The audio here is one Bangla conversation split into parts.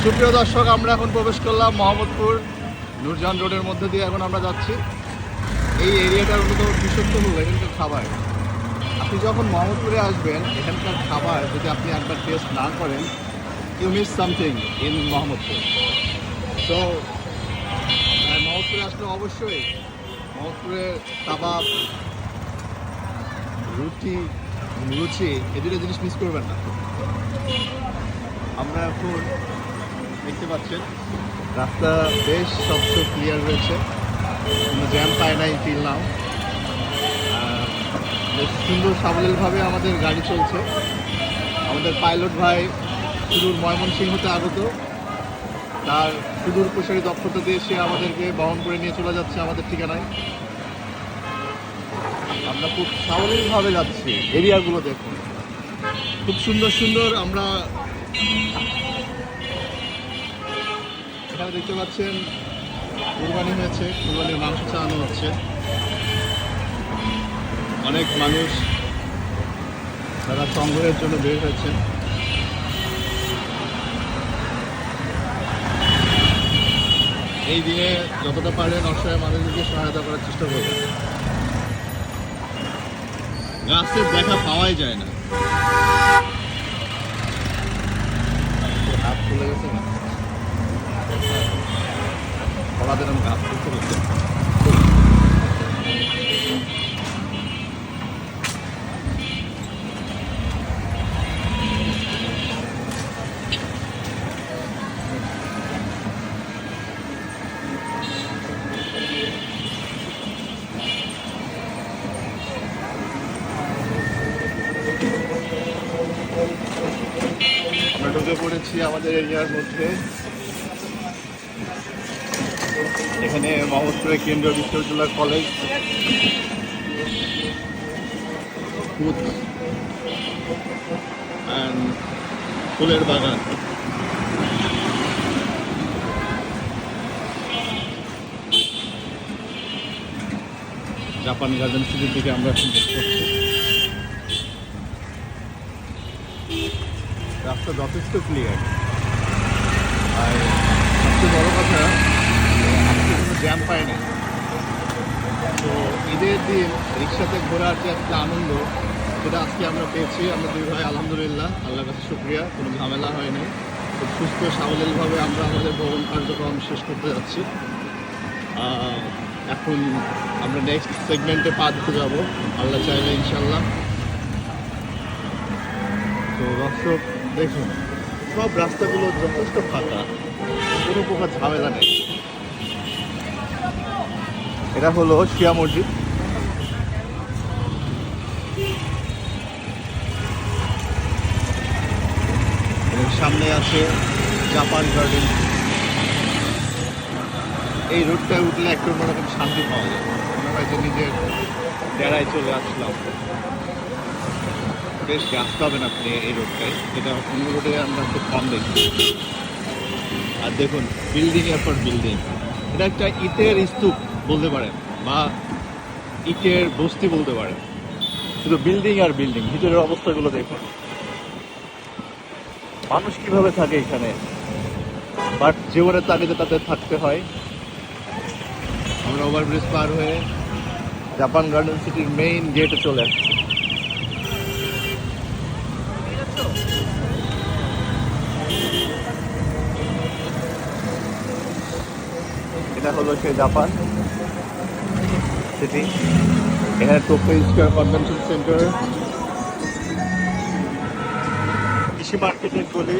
সুপ্রিয় দর্শক, আমরা এখন প্রবেশ করলাম মোহাম্মদপুর নূরজাহান রোডের মধ্যে দিয়ে। এখন আমরা যাচ্ছি। এই এরিয়াটার অন্যতম বিশেষত্ব হলো এখানকার খাবার। আপনি যখন মোহাম্মদপুরে আসবেন, এখানকার খাবার যদি আপনি একবার টেস্ট না করেন, you miss something in Mohammadpur. তো মোহাম্মদপুরে আসলে অবশ্যই মোহাম্মদপুরের কাবাব, রুটি, লুচি এই দুটো জিনিস মিস করবেন না। আমরা এখন দেখতে পাচ্ছেন রাস্তা বেশ স্বচ্ছ, ক্লিয়ার রয়েছে, কোনো জ্যাম পায় নাই ফিল নাও। বেশ সুন্দর সাবলীলভাবে আমাদের গাড়ি চলছে। আমাদের পাইলট ভাই সুদূর ময়মনসিংহতে আগত, তার সুদূর প্রসারী দক্ষতা দিয়ে সে আমাদেরকে বহন করে নিয়ে চলে যাচ্ছে আমাদের ঠিকানায়। আমরা খুব সাবলীলভাবে যাচ্ছি। এরিয়াগুলো দেখুন, খুব সুন্দর সুন্দর। আমরা এখানে দেখতে পাচ্ছেন কুরবানি হয়েছে, কুরবানির মাংস চালানো হচ্ছে। অনেক মানুষ তারা সংগ্রহের জন্য বের হয়েছে। এই দিনে যতটা পারেন অসহায় মানুষদেরকে সহায়তা করার চেষ্টা করবেন। গাছের দেখা পাওয়াই যায় না। হাত খুলে গেছে না, ফলাদের আমি গাছ করতে করতে আমরা ঢুকে পড়েছি আমাদের এরিয়ার মধ্যে। এখানে মোহাম্মদপুরের কেন্দ্রীয় বিশ্ববিদ্যালয় কলেজ, ফুলের বাগান। জাপান গার্ডেন সিটির দিকে আমরা এখন বের করছি। রাস্তা যথেষ্ট ক্লিয়ার। আর সবচেয়ে বড় কথা, আজকে কোনো জ্যাম পায়নি। তো ঈদের দিন রিক্সাতে ঘোরার যে একটা আনন্দ, সেটা আজকে আমরা পেয়েছি। আমরা দুই ভাই আলহামদুলিল্লাহ, আল্লাহর কাছে শুকরিয়া, কোনো ঝামেলা হয়নি। খুব সুস্থ সাবলীলভাবে আমরা আমাদের ভ্রমণ কার্যক্রম শেষ করতে যাচ্ছি। এখন আমরা নেক্সট সেগমেন্টে পা দিতে যাবো আল্লাহ চাইলে ইনশাল্লাহ। তো দর্শক দেখুন, সব রাস্তাগুলো যথেষ্ট ফাঁকা, কোনো প্রকার ঝামেলা নেই। এটা হলো শিয়া মসজিদ। এবং সামনে আছে জাপান গার্ডেন। এই রোডটায় উঠলে একটু অন্যরকম শান্তি পাওয়া যায়। মনে হয় যে নিজের ডেরায় চলে আসলাম। বেশ গাছ পাবেন আপনি এই রোডটায়, যেটা অন্য রোডে আমরা খুব কম দেখি। আর দেখুন বিল্ডিং এর পর বিল্ডিং। এটা একটা ইটের স্তূপ বলতে পারেন, বা ইটের বস্তি বলতে পারেন। শুধু বিল্ডিং আর বিল্ডিং। ভিতরের অবস্থাগুলো দেখুন, মানুষ কিভাবে থাকে এখানে, বাট জীবনের তাগিদে তাদের থাকতে হয়। আমরা ওভারব্রিজ পার হয়ে জাপান গার্ডেন সিটির মেইন গেটে চলে আসছি। এটা হলো সেই জাপান সিটি। এখানে টোকিও স্কয়ার কনভেনশন সেন্টার, কৃষি মার্কেটের গলি।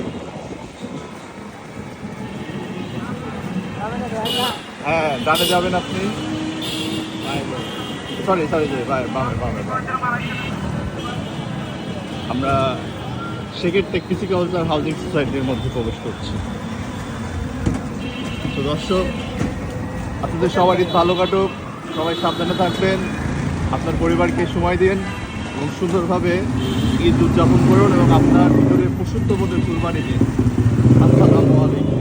হ্যাঁ, ডানে যাবেন আপনি। সরি বামে। আমরা সেকেন্ড টেকনিসি কালচার হাউজিং সোসাইটির মধ্যে প্রবেশ করছি। তো দর্শক, আপনাদের সবার ঈদ ভালো কাটুক, সবাই সাবধানে থাকবেন, আপনার পরিবারকে সময় দিন এবং সুন্দরভাবে ঈদ উদযাপন করুন এবং আপনার ভিতরে পশুত্ববোধের কুরবানি দিন। আসসালামু আলাইকুম।